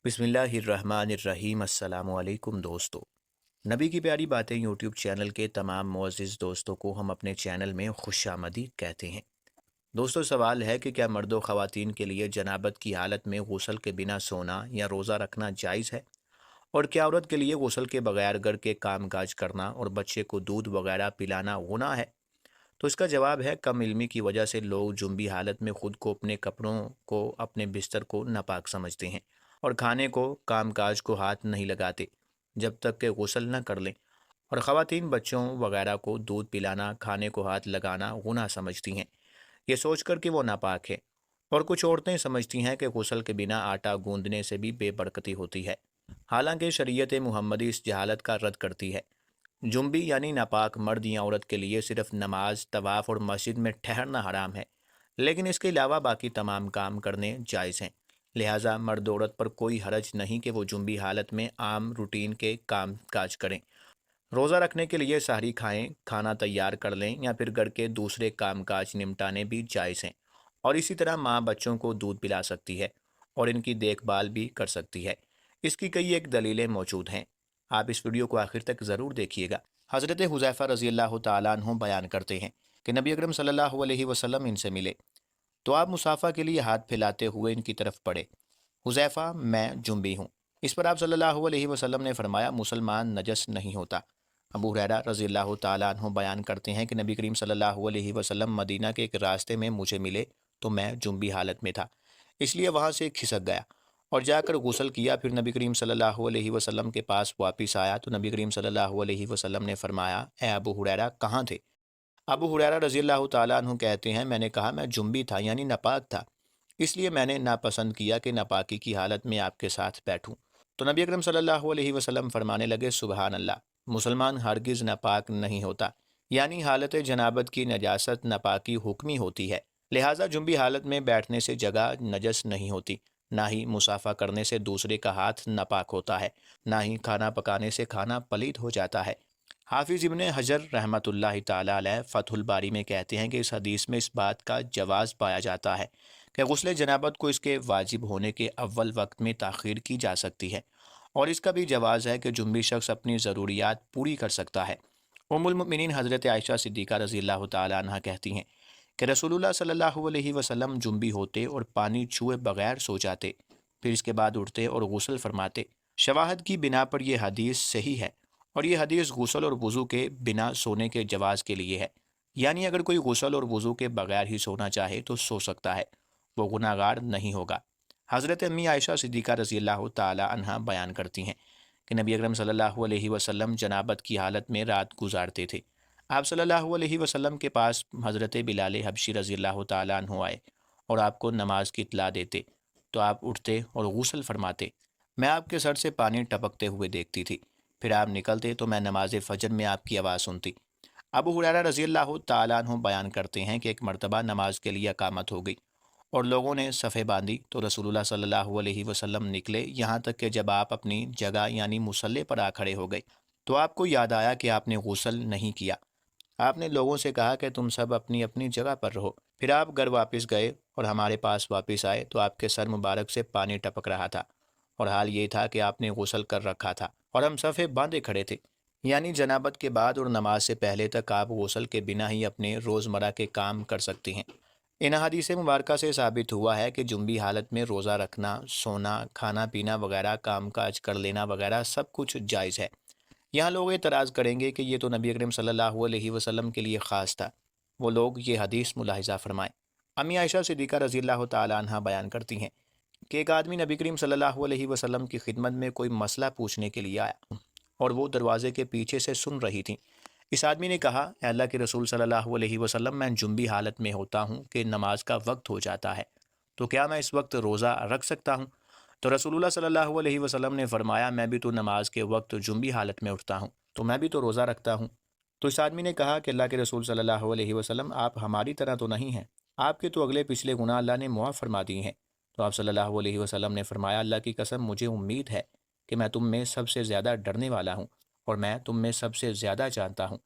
बिस्मिल्लाहिर्रहमानिर्रहीम। अस्सलाम वालेकुम दोस्तों। नबी की प्यारी बातें यूट्यूब चैनल के तमाम मुअज़्ज़िज़ दोस्तों को हम अपने चैनल में खुशामदीद कहते हैं। दोस्तों, सवाल है कि क्या मर्द व ख़वातीन के लिए जनाबत की हालत में गुस्ल के बिना सोना या रोज़ा रखना जायज़ है? और क्या औरत के लिए गुस्ल के बगैर घर के काम काज करना और बच्चे को दूध वगैरह पिलाना गुनाह है? तो इसका जवाब है, कम इल्मी की वजह से लोग जुम्बी हालत में ख़ुद को, अपने कपड़ों को, अपने बिस्तर को नापाक समझते हैं और खाने को, काम काज को हाथ नहीं लगाते जब तक कि गुस्ल न कर लें। और ख़वातीन बच्चों वगैरह को दूध पिलाना, खाने को हाथ लगाना गुनाह समझती हैं, ये सोचकर कि वो नापाक है। और कुछ औरतें समझती हैं कि गुस्ल के बिना आटा गूंदने से भी बेबरकती होती है। हालांकि शरीयत मुहम्मदी इस जहालत का रद्द करती है। जुम्बी यानी नापाक मर्द या औरत के लिए सिर्फ नमाज, तवाफ़ और मस्जिद में ठहरना हराम है, लेकिन इसके अलावा बाकी तमाम काम करने जायज़ हैं। लिहाजा मर्द औरत पर कोई हरज नहीं कि वो जुम्बी हालत में आम रूटीन के काम काज करें। रोज़ा रखने के लिए सहरी खाएं, खाना तैयार कर लें या फिर घर के दूसरे काम काज निपटाने भी जायज़ हैं। और इसी तरह माँ बच्चों को दूध पिला सकती है और इनकी देखभाल भी कर सकती है। इसकी कई एक दलीलें मौजूद हैं। आप इस वीडियो को आखिर तक ज़रूर देखिएगा। हज़रत हुज़ैफ़ा रज़ी अल्लाह तआला अन्हु बयान करते हैं कि नबी अकरम सल्लल्लाहु अलैहि वसल्लम इनसे मिले तो आप मुसाफ़ा के लिए हाथ फैलाते हुए इनकी तरफ पड़े। हुज़ैफ़ा, मैं जुम्बी हूँ। इस पर आप सल्लल्लाहु अलैहि वसल्लम ने फरमाया, मुसलमान नजस नहीं होता। अबू हुरैरा रज़ी अल्लाह तआला अन्हु बयान करते हैं कि नबी करीम सल्लल्लाहु अलैहि वसल्लम मदीना के एक रास्ते में मुझे मिले तो मैं जुम्बी हालत में था, इसलिए वहाँ से खिसक गया और जाकर गुस्ल किया। फिर नबी करीम सल्लल्लाहु अलैहि वसल्लम के पास वापस आया तो नबी करीम सल्लल्लाहु अलैहि वसल्लम ने फरमाया, ए अबू हुरैरा, कहाँ थे? अबू हुरैरा रज़ी अल्लाह तआला अन्हु कहते हैं, मैंने कहा, मैं जुम्बी था यानी नापाक था, इसलिए मैंने नापसंद किया कि नापाकी की हालत में आपके साथ बैठूं। तो नबी अकरम सल्लल्लाहु अलैहि वसल्लम फरमाने लगे, सुबहान अल्लाह, मुसलमान हरगिज़ नापाक नहीं होता, यानी हालत जनाबत की नजासत नापाकी हुक्मी होती है। लिहाजा जुम्बी हालत में बैठने से जगह नजस नहीं होती, ना ही मुसाफा करने से दूसरे का हाथ नापाक होता है, ना ही खाना पकाने से खाना पलीद हो जाता है। हाफिज़ इब्ने हजर रहमतुल्लाहि ताला अलैह फ़थुल बारी में कहते हैं कि इस हदीस में इस बात का जवाज़ पाया जाता है कि गुस्ल जनाबत को इसके वाजिब होने के अव्वल वक्त में ताख़ीर की जा सकती है, और इसका भी जवाज़ है कि जुम्बी शख्स अपनी ज़रूरियात पूरी कर सकता है। उम्मुल मोमिनीन हज़रत आयशा सिद्दीक़ा रज़ी अल्लाह तआला अन्हा कहती हैं कि रसूलुल्लाह सल्लल्लाहु अलैहि वसल्लम जुम्बी होते और पानी छुए बगैर सो जाते, फिर इसके बाद उठते और गुस्ल फरमाते। शवाहद की बिना पर यह हदीस सही है, और ये हदीस गुस्ल और वज़ू के बिना सोने के जवाज़ के लिए है, यानी अगर कोई गुस्ल और वज़ू के बगैर ही सोना चाहे तो सो सकता है, वो गुनाहगार नहीं होगा। हज़रत अम्मी आयशा सिद्दीक़ा रज़ी अल्लाह तआला अन्हा बयान करती हैं कि नबी अकरम सल्लल्लाहु अलैहि वसल्लम जनाबत की हालत में रात गुजारते थे। आप सल्लल्लाहु अलैहि वसल्लम के पास हज़रत बिलाल हबशी रज़ी अल्लाह तआला अन्हु आए और आपको नमाज की इत्तला देते, तो आप उठते और गुस्ल फरमाते। मैं आपके सर से पानी टपकते हुए देखती थी, फिर आप निकलते तो मैं नमाज फ़जर में आपकी आवाज़ सुनती। अबू हुरैरा रज़ी अल्लाह तआला अन्हु बयान करते हैं कि एक मरतबा नमाज के लिए अकामत हो गई और लोगों ने सफ़े बांधी, तो रसूलुल्लाह सल्लल्लाहु अलैहि वसल्लम निकले, यहाँ तक कि जब आप अपनी जगह यानी मुसल्ले पर आ खड़े हो गए तो आपको याद आया कि आपने गुस्ल नहीं किया। आपने लोगों से कहा कि तुम सब अपनी अपनी जगह पर रहो। फिर आप घर वापस गए और हमारे पास वापस आए तो आपके सर मुबारक से पानी टपक रहा था, और हाल ये था कि आपने गुस्ल कर रखा था और हम सफ़े बांधे खड़े थे। यानी जनाबत के बाद और नमाज से पहले तक आप गुस्ल के बिना ही अपने रोज़मर्रा के काम कर सकती हैं। इन हदीस मुबारक से साबित हुआ है कि जुम्बी हालत में रोज़ा रखना, सोना, खाना पीना वगैरह, काम काज कर लेना वगैरह सब कुछ जायज़ है। यहाँ लोग एतराज़ करेंगे कि ये तो नबी अकरम सल्लल्लाहु अलैहि वसल्लम के लिए ख़ास था। वो लोग ये हदीस मुलाहिज़ा फ़रमाएँ। अम्मी आयशा सिद्दीक़ा रज़ी अल्लाह तआला अन्हा बयान करती हैं कि एक आदमी नबी करीम सल्लल्लाहु अलैहि वसल्लम की खिदमत में कोई मसला पूछने के लिए आया और वो दरवाज़े के पीछे से सुन रही थी। इस आदमी ने कहा, "ए अल्लाह के रसूल सल्लल्लाहु अलैहि वसल्लम, मैं जुम्बी हालत में होता हूँ कि नमाज का वक्त हो जाता है, तो क्या मैं इस वक्त रोज़ा रख सकता हूँ?" तो रसूलुल्लाह सल्लल्लाहु अलैहि वसल्लम ने फरमाया, मैं भी तो नमाज के वक्त जुम्बी हालत में उठता हूँ, तो मैं भी तो रोज़ा रखता हूँ। तो इस आदमी ने कहा कि अल्लाह के रसूल सल्लल्लाहु अलैहि वसल्लम, आप हमारी तरह तो नहीं हैं, आपके तो अगले पिछले गुनाह अल्लाह ने मुआफ़ फरमा दिए हैं। तो आप सल्लल्लाहु अलैहि वसल्लम ने फरमाया, अल्लाह की कसम, मुझे उम्मीद है कि मैं तुम में सबसे ज़्यादा डरने वाला हूँ और मैं तुम में सबसे ज़्यादा जानता हूँ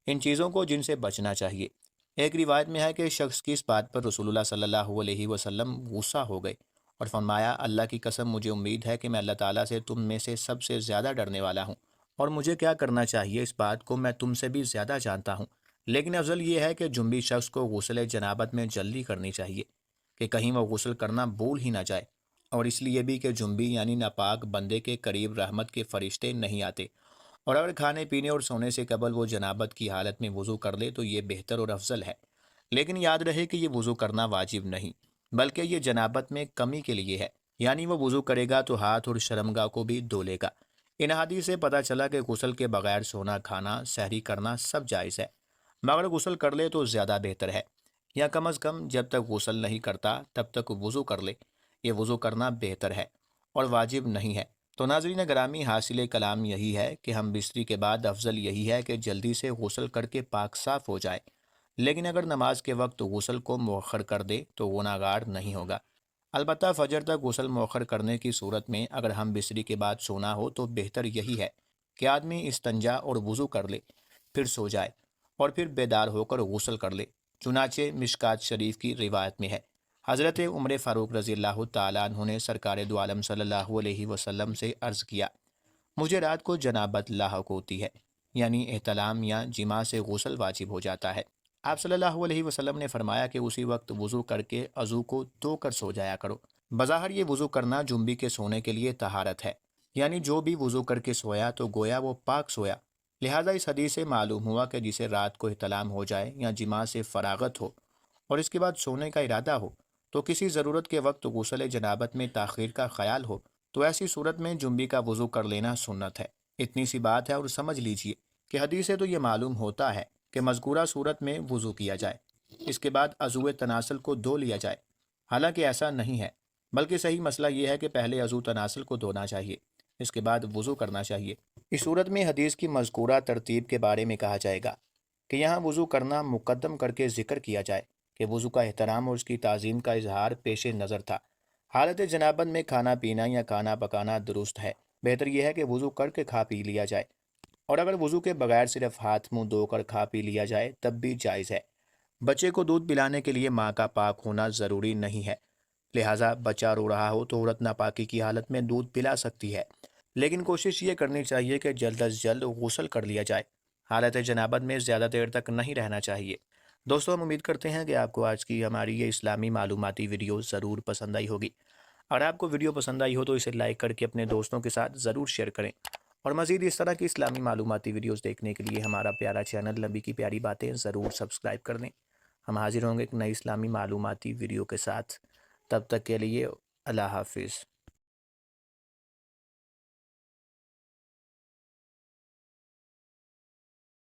इन चीज़ों को जिनसे बचना चाहिए। एक रिवायत में है कि शख्स की इस बात पर रसूलुल्लाह सल्लल्लाहु अलैहि वसल्लम गुस्सा हो गए اور فرمایا اللہ کی قسم مجھے امید ہے کہ میں اللہ تعالیٰ سے تم میں سے سب سے زیادہ ڈرنے والا ہوں، اور مجھے کیا کرنا چاہیے اس بات کو میں تم سے بھی زیادہ جانتا ہوں۔ لیکن افضل یہ ہے کہ جنبی شخص کو غسل جنابت میں جلدی کرنی چاہیے کہ کہیں وہ غسل کرنا بھول ہی نہ جائے، اور اس لیے بھی کہ جنبی یعنی ناپاک بندے کے قریب رحمت کے فرشتے نہیں آتے، اور اگر کھانے پینے اور سونے سے قبل وہ جنابت کی حالت میں وضو کر لے تو یہ بہتر اور افضل ہے۔ لیکن یاد رہے کہ یہ وضو کرنا واجب نہیں، بلکہ یہ جنابت میں کمی کے لیے ہے، یعنی وہ وضو کرے گا تو ہاتھ اور شرمگاہ کو بھی دھو لے گا۔ ان حدیث سے پتہ چلا کہ غسل کے بغیر سونا، کھانا، سحری کرنا سب جائز ہے، مگر غسل کر لے تو زیادہ بہتر ہے، یا کم از کم جب تک غسل نہیں کرتا تب تک وضو کر لے۔ یہ وضو کرنا بہتر ہے اور واجب نہیں ہے۔ تو ناظرین گرامی، حاصل کلام یہی ہے کہ ہم بستری کے بعد افضل یہی ہے کہ جلدی سے غسل کر کے پاک صاف ہو جائے، لیکن اگر نماز کے وقت غسل کو مؤخر کر دے تو گناہ گار نہیں ہوگا۔ البتہ فجر تک غسل مؤخر کرنے کی صورت میں اگر ہم بستری کے بعد سونا ہو تو بہتر یہی ہے کہ آدمی استنجا اور وضو کر لے، پھر سو جائے، اور پھر بیدار ہو کر غسل کر لے۔ چنانچہ مشکات شریف کی روایت میں ہے، حضرت عمر فاروق رضی اللہ تعالیٰ عنہ نے سرکار دو عالم صلی اللہ علیہ وسلم سے عرض کیا، مجھے رات کو جنابت لاحق ہوتی ہے، یعنی احتلام یا جماع سے غسل واجب ہو جاتا ہے۔ آپ صلی اللہ علیہ وسلم نے فرمایا کہ اسی وقت وضو کر کے عضو کو دھو کر سو جایا کرو۔ بظاہر یہ وضو کرنا جنبی کے سونے کے لیے طہارت ہے، یعنی جو بھی وضو کر کے سویا تو گویا وہ پاک سویا۔ لہٰذا اس حدیث سے معلوم ہوا کہ جسے رات کو احتلام ہو جائے یا جماع سے فراغت ہو اور اس کے بعد سونے کا ارادہ ہو تو کسی ضرورت کے وقت غسل جنابت میں تاخیر کا خیال ہو تو ایسی صورت میں جنبی کا وضو کر لینا سنت ہے۔ اتنی سی بات ہے اور سمجھ لیجئے کہ حدیث سے تو یہ معلوم ہوتا ہے کہ مذکورہ صورت میں وضو کیا جائے، اس کے بعد عضو تناسل کو دھو لیا جائے، حالانکہ ایسا نہیں ہے، بلکہ صحیح مسئلہ یہ ہے کہ پہلے عضو تناسل کو دھونا چاہیے، اس کے بعد وضو کرنا چاہیے۔ اس صورت میں حدیث کی مذکورہ ترتیب کے بارے میں کہا جائے گا کہ یہاں وضو کرنا مقدم کر کے ذکر کیا جائے کہ وضو کا احترام اور اس کی تعظیم کا اظہار پیش نظر تھا۔ حالت جنابت میں کھانا پینا یا کھانا پکانا درست ہے، بہتر یہ ہے کہ وضو کر کے کھا پی لیا جائے، اور اگر وضو کے بغیر صرف ہاتھ منہ دھو کر کھا پی لیا جائے تب بھی جائز ہے۔ بچے کو دودھ پلانے کے لیے ماں کا پاک ہونا ضروری نہیں ہے، لہٰذا بچہ رو رہا ہو تو عورت ناپاکی کی حالت میں دودھ پلا سکتی ہے، لیکن کوشش یہ کرنی چاہیے کہ جلد از جلد غسل کر لیا جائے، حالت جنابت میں زیادہ دیر تک نہیں رہنا چاہیے۔ دوستو، ہم امید کرتے ہیں کہ آپ کو آج کی ہماری یہ اسلامی معلوماتی ویڈیو ضرور پسند آئی ہوگی۔ اگر آپ کو ویڈیو پسند آئی ہو تو اسے لائک کر کے اپنے دوستوں کے ساتھ ضرور شیئر کریں، اور مزید اس طرح کی اسلامی معلوماتی ویڈیوز دیکھنے کے لیے ہمارا پیارا چینل نبی کی پیاری باتیں ضرور سبسکرائب کر دیں۔ ہم حاضر ہوں گے ایک نئی اسلامی معلوماتی ویڈیو کے ساتھ، تب تک کے لیے اللہ حافظ۔